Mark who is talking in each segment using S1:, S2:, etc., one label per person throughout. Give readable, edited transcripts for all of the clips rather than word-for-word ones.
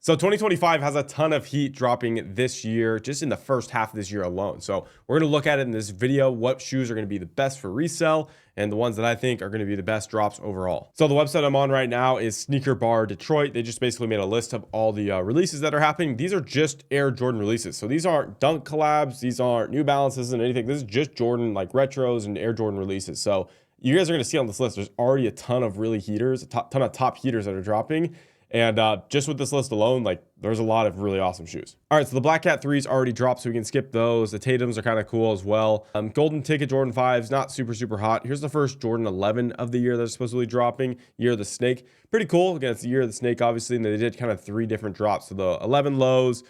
S1: So 2025 has a ton of heat dropping this year, just in the first half of this year alone. So we're going to look at it in this video, what shoes are going to be the best for resale and the ones that I think are going to be the best drops overall. So the website I'm on right now is Sneaker Bar Detroit. They just basically made a list of all the releases that are happening. These are just Air Jordan releases. So these aren't Dunk collabs. These aren't New Balances and anything. This is just Jordan, like retros and Air Jordan releases. So you guys are going to see on this list, there's already a ton of really heaters, a ton of top heaters that are dropping. And just with this list alone, like there's a lot of really awesome shoes. All right, so the Black Cat 3s already dropped, so we can skip those. The Tatums are kind of cool as well. Golden Ticket Jordan 5s, not super hot. Here's the first Jordan 11 of the year that's supposedly dropping, Year of the Snake. Pretty cool. Again, it's the Year of the Snake, obviously, and they did kind of 3 different drops. So the 11 lows,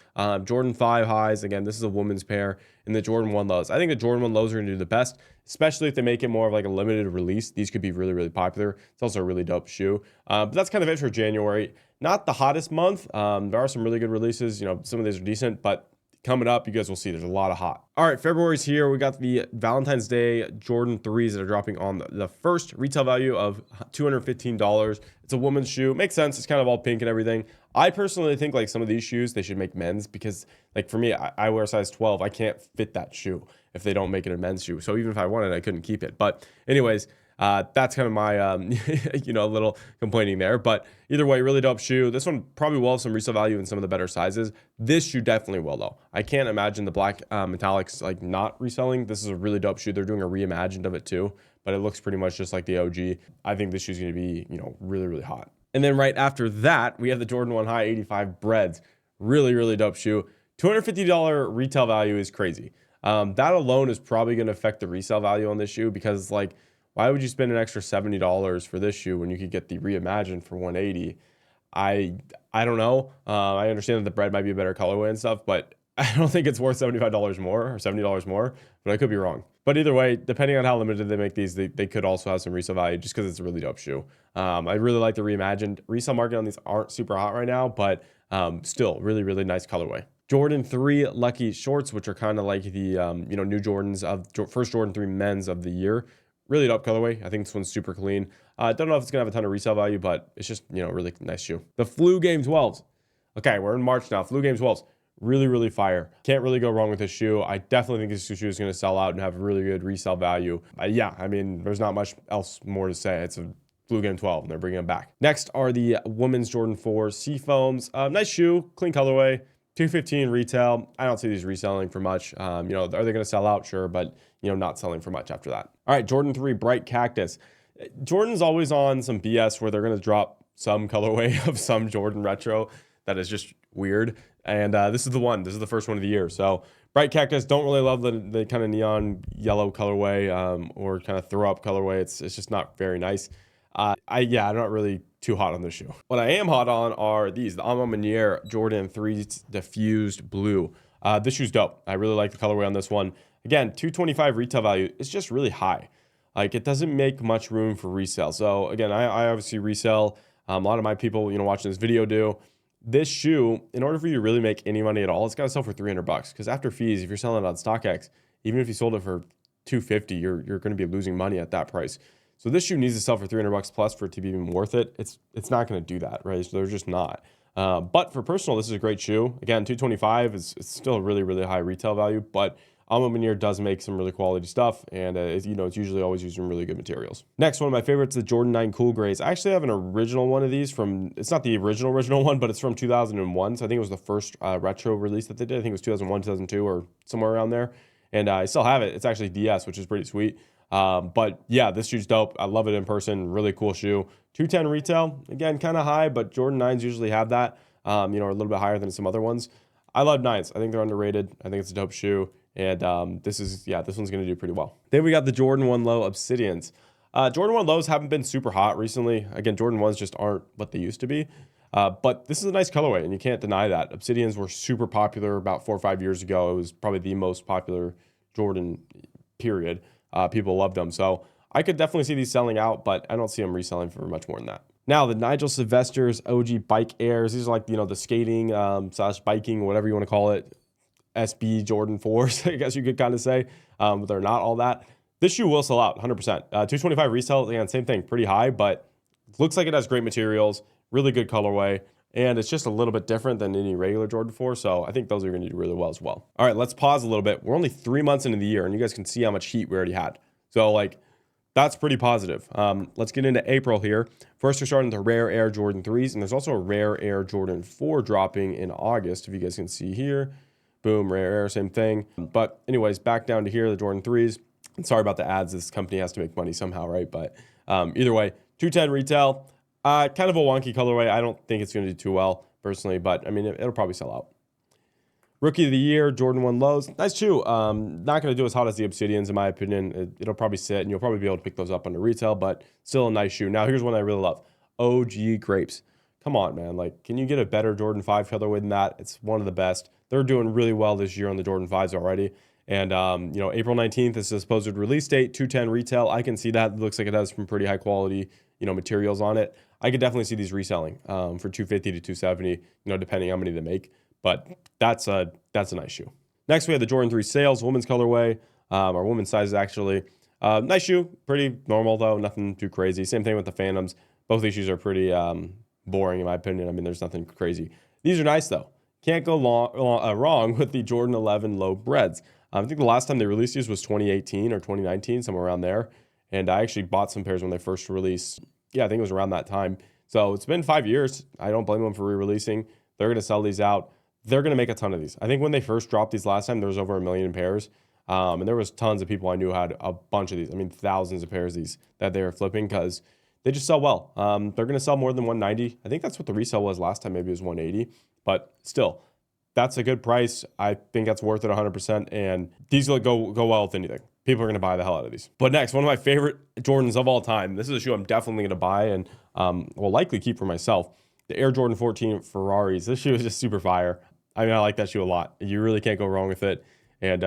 S1: Jordan 5 highs. Again, this is a women's pair, and the Jordan 1 lows. I think the Jordan 1 lows are going to do the best, especially if they make it more of like a limited release. These could be really popular. It's also a really dope shoe. But that's kind of it for January. Not the hottest month. There are some really good releases. You know, some of these are decent, but coming up, you guys will see there's a lot of hot. All right, February's here. We got the Valentine's Day Jordan 3s that are dropping on the first retail value of $215. It's a woman's shoe. Makes sense. It's kind of all pink and everything. I personally think like some of these shoes, they should make men's because like for me, I wear size 12. I can't fit that shoe if they don't make it a men's shoe. So even if I wanted, I couldn't keep it. But anyways, that's kind of my, you know, a little complaining there. But either way, really dope shoe. This one probably will have some resale value in some of the better sizes. This shoe definitely will, though. I can't imagine the black metallics like not reselling. This is a really dope shoe. They're doing a reimagined of it too, but it looks pretty much just like the OG. I think this shoe's going to be, you know, really hot. And then right after that, we have the Jordan 1 High 85 Breads. Really dope shoe. $250 retail value is crazy. That alone is probably going to affect the resale value on this shoe because like, why would you spend an extra $70 for this shoe when you could get the reimagined for $180? I don't know. I understand that the bread might be a better colorway and stuff, but I don't think it's worth $75 more or $70 more, but I could be wrong. But either way, depending on how limited they make these, they could also have some resale value just because it's a really dope shoe. I really like the reimagined. Resale market on these aren't super hot right now, but still really nice colorway. Jordan 3 Lucky Shorts, which are kind of like the you know, new Jordans of first Jordan 3 men's of the year. Really dope colorway. I think this one's super clean. I don't know if it's going to have a ton of resale value, but it's just, you know, really nice shoe. The Flu Game 12s. Okay, we're in March now. Flu Game 12s. Really fire. Can't really go wrong with this shoe. I definitely think this shoe is going to sell out and have really good resale value. Yeah, I mean, there's not much else more to say. It's a Flu Game 12, and they're bringing them back. Next are the women's Jordan 4 Seafoams. Nice shoe, clean colorway. $215 retail. I don't see these reselling for much. You know, are they going to sell out? Sure, but you know, not selling for much after that. All right, Jordan 3 Bright Cactus. Jordan's always on some BS where they're going to drop some colorway of some Jordan retro that is just weird. And this is the one. This is the first one of the year. So Bright Cactus, don't really love the kind of neon yellow colorway or kind of throw up colorway. It's just not very nice. I'm not really too hot on this shoe. What I am hot on are these, the Ama Maniere Jordan 3 Diffused Blue. This shoe's dope. I really like the colorway on this one. Again, $225 retail value. It's just really high. Like it doesn't make much room for resale. So again, I obviously resell. A lot of my people, you know, watching this video do. This shoe, in order for you to really make any money at all, it's got to sell for $300 because after fees, if you're selling it on StockX, even if you sold it for $250, you're going to be losing money at that price. So this shoe needs to sell for $300 plus for it to be even worth it. It's not going to do that, right? So they're just not. But for personal, this is a great shoe. Again, $225 is still a really high retail value, but Ama Maniere does make some really quality stuff, and you know, it's usually always using really good materials. Next, one of my favorites, the Jordan 9 Cool Grays. I actually have an original one of these from, it's not the original one, but it's from 2001. So I think it was the first retro release that they did. I think it was 2001, 2002, or somewhere around there. And I still have it. It's actually DS, which is pretty sweet. But yeah, this shoe's dope. I love it in person. Really cool shoe. $210 retail. Again, kind of high, but Jordan 9s usually have that, you know, are a little bit higher than some other ones. I love 9s. I think they're underrated. I think it's a dope shoe. And this one's going to do pretty well. Then we got the Jordan 1 Low Obsidians. Jordan 1 Lows haven't been super hot recently. Again, Jordan 1s just aren't what they used to be. But this is a nice colorway, and you can't deny that. Obsidians were super popular about 4 or 5 years ago. It was probably the most popular Jordan, period. People loved them. So I could definitely see these selling out, but I don't see them reselling for much more than that. Now, the Nigel Sylvester's OG Bike Airs. These are like, you know, the skating slash biking, whatever you want to call it. SB Jordan 4s, I guess you could kind of say, but they're not all that. This shoe will sell out 100%. $225 resale, again, same thing, pretty high, but looks like it has great materials, really good colorway. and it's just a little bit different than any regular Jordan 4, so I think those are going to do really well as well. All right, let's pause a little bit. We're only 3 months into the year, and you guys can see how much heat we already had. So, like, that's pretty positive. Let's get into April here. First, we're starting the Rare Air Jordan 3s, and there's also a Rare Air Jordan 4 dropping in August, if you guys can see here. Boom, Rare Air, same thing. But anyways, back down to here, the Jordan 3s. And sorry about the ads. This company has to make money somehow, right? But either way, $210 retail. Kind of a wonky colorway. I don't think it's going to do too well, personally, but I mean, it'll probably sell out. Rookie of the Year, Jordan 1 Lows. Nice shoe. Not going to do as hot as the Obsidians, in my opinion. It'll probably sit, and you'll probably be able to pick those up under retail, but still a nice shoe. Now, here's one I really love. OG Grapes. Come on, man. Like, can you get a better Jordan 5 colorway than that? It's one of the best. They're doing really well this year on the Jordan 5s already. And, you know, April 19th is the supposed release date, $210 retail. I can see that. It looks like it has some pretty high quality, you know, materials on it. I could definitely see these reselling for $250 to $270, you know, depending on how many they make. But that's a nice shoe. Next, we have the Jordan 3 Sales, women's colorway, or women's sizes actually. Nice shoe, pretty normal though, nothing too crazy. Same thing with the Phantoms. Both these shoes are pretty boring in my opinion. I mean, there's nothing crazy. These are nice though. Can't go wrong with the Jordan 11 Low Breads. I think the last time they released these was 2018 or 2019, somewhere around there. And I actually bought some pairs when they first released. Yeah, I think it was around that time. So it's been 5 years. I don't blame them for re-releasing. They're going to sell these out. They're going to make a ton of these. I think when they first dropped these last time, there was over 1 million pairs. And there was tons of people I knew had a bunch of these. I mean, thousands of pairs of these that they were flipping because they just sell well. They're going to sell more than 190. I think that's what the resale was last time. Maybe it was 180. But still, that's a good price. I think that's worth it 100%. And these will go well with anything. People are going to buy the hell out of these. But next, one of my favorite Jordans of all time. This is a shoe I'm definitely going to buy and will likely keep for myself. The Air Jordan 14 Ferraris. This shoe is just super fire. I mean, I like that shoe a lot. You really can't go wrong with it. And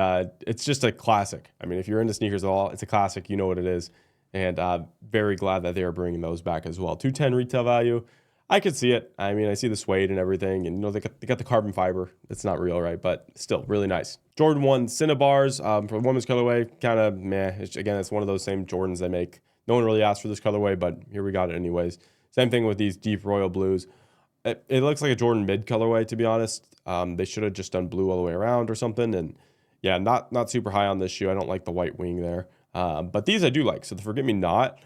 S1: it's just a classic. I mean, if you're into sneakers at all, it's a classic. You know what it is. And very glad that they are bringing those back as well. $210 retail value. I could see it. I mean, I see the suede and everything. And, you know, they got the carbon fiber. It's not real, right? But still, really nice. Jordan 1 Cinnabars for the women's colorway. Kind of meh. Again, it's one of those same Jordans they make. No one really asked for this colorway, but here we got it anyways. Same thing with these deep royal blues. It looks like a Jordan mid colorway, to be honest. They should have just done blue all the way around or something. And yeah, not super high on this shoe. I don't like the white wing there. But these I do like. So the Forget Me Not,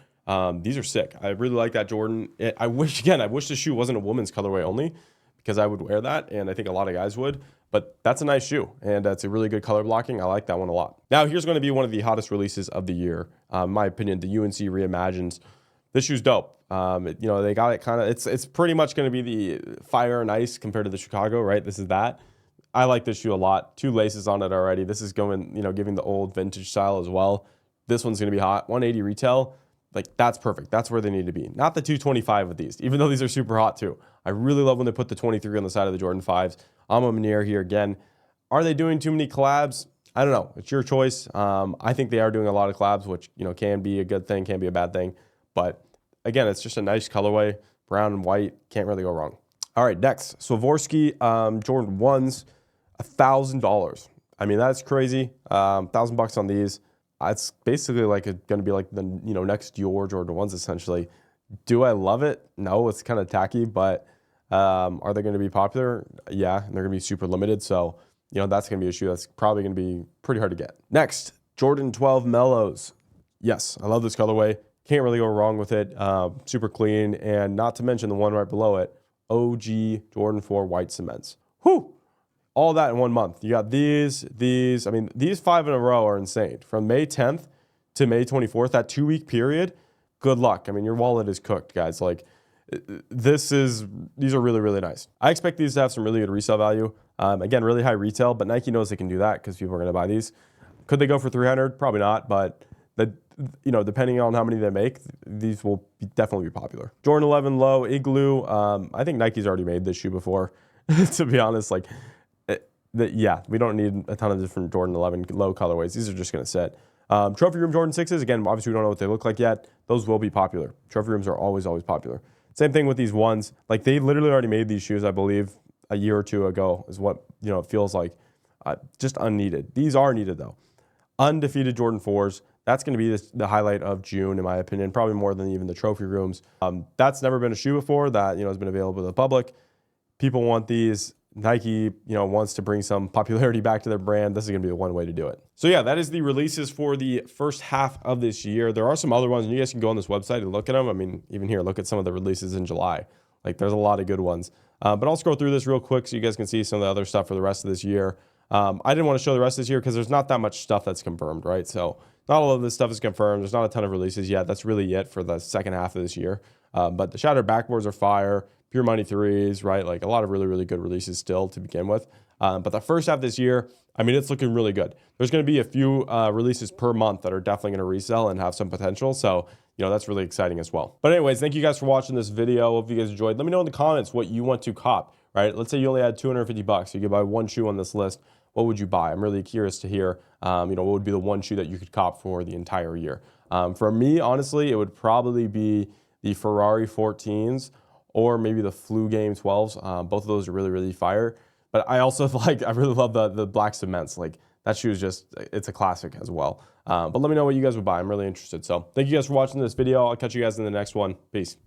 S1: these are sick. I really like that Jordan. I wish the shoe wasn't a woman's colorway only because I would wear that. And I think a lot of guys would. But that's a nice shoe. And it's a really good color blocking. I like that one a lot. Now, here's going to be one of the hottest releases of the year. In my opinion, the UNC Reimagines. This shoe's dope. You know, they got it kind of, it's pretty much going to be the fire and ice compared to the Chicago, right? This is that. I like this shoe a lot. 2 laces on it already. This is going, you know, giving the old vintage style as well. This one's going to be hot. 180 retail. Like, that's perfect. That's where they need to be. Not the 225 with these, even though these are super hot too. I really love when they put the 23 on the side of the Jordan 5s. I'm a Manier here again. Are they doing too many collabs? I don't know. It's your choice. I think they are doing a lot of collabs, which, you know, can be a good thing, can be a bad thing. But again, it's just a nice colorway. Brown and white. Can't really go wrong. All right, next. Swarovski Jordan 1s, $1,000. I mean, that's crazy. $1,000 on these. It's basically like going to be like the, you know, next Dior Jordan 1s essentially. Do I love it? No, it's kind of tacky, but are they going to be popular? Yeah, and they're going to be super limited. So, you know, that's going to be a shoe that's probably going to be pretty hard to get. Next, Jordan 12 Mellows. Yes, I love this colorway. Can't really go wrong with it. Super clean. And not to mention the one right below it, OG Jordan 4 White Cements. Whew! All that in 1 month. You got these. I mean, these 5 in a row are insane. From May 10th to May 24th, that 2-week period, good luck. I mean, your wallet is cooked, guys. Like, these are really, really nice. I expect these to have some really good resale value. Again, really high retail, but Nike knows they can do that because people are going to buy these. Could they go for 300? Probably not, but you know, depending on how many they make, these will definitely be popular. Jordan 11 Low Igloo. I think Nike's already made this shoe before, to be honest. Like, yeah, we don't need a ton of different Jordan 11 Low colorways. These are just going to sit. Trophy Room Jordan 6s, again, obviously we don't know what they look like yet. Those will be popular. Trophy Rooms are always popular. Same thing with these ones. Like, they literally already made these shoes, I believe, a year or two ago is what, you know, it feels like. Just unneeded. These are needed, though. Undefeated Jordan 4s. That's going to be the highlight of June, in my opinion, probably more than even the Trophy Rooms. That's never been a shoe before that, you know, has been available to the public. People want these. Nike, wants to bring some popularity back to their brand. This is going to be the one way to do it. So yeah, that is the releases for the first half of this year. There are some other ones, and you guys can go on this website and look at them. I mean, even here, look at some of the releases in July. Like, there's a lot of good ones. But I'll scroll through this real quick so you guys can see some of the other stuff for the rest of this year. I didn't want to show the rest of this year because there's not that much stuff that's confirmed, right? So not all of this stuff is confirmed. There's not a ton of releases yet. That's really it for the second half of this year. But the Shattered Backboards are fire. Pure Money 3s, right? Like, a lot of really, really good releases still to begin with. But the first half of this year, I mean, it's looking really good. There's going to be a few releases per month that are definitely going to resell and have some potential. So, that's really exciting as well. But anyways, thank you guys for watching this video. Hope you guys enjoyed. Let me know in the comments what you want to cop, right? Let's say you only had $250. You could buy one shoe on this list. What would you buy? I'm really curious to hear, what would be the one shoe that you could cop for the entire year? For me, honestly, it would probably be the Ferrari 14s or maybe the Flu Game 12s. Both of those are really, really fire. But I also I really love the black cements. Like, that shoe is just, it's a classic as well. But let me know what you guys would buy. I'm really interested. So thank you guys for watching this video. I'll catch you guys in the next one. Peace.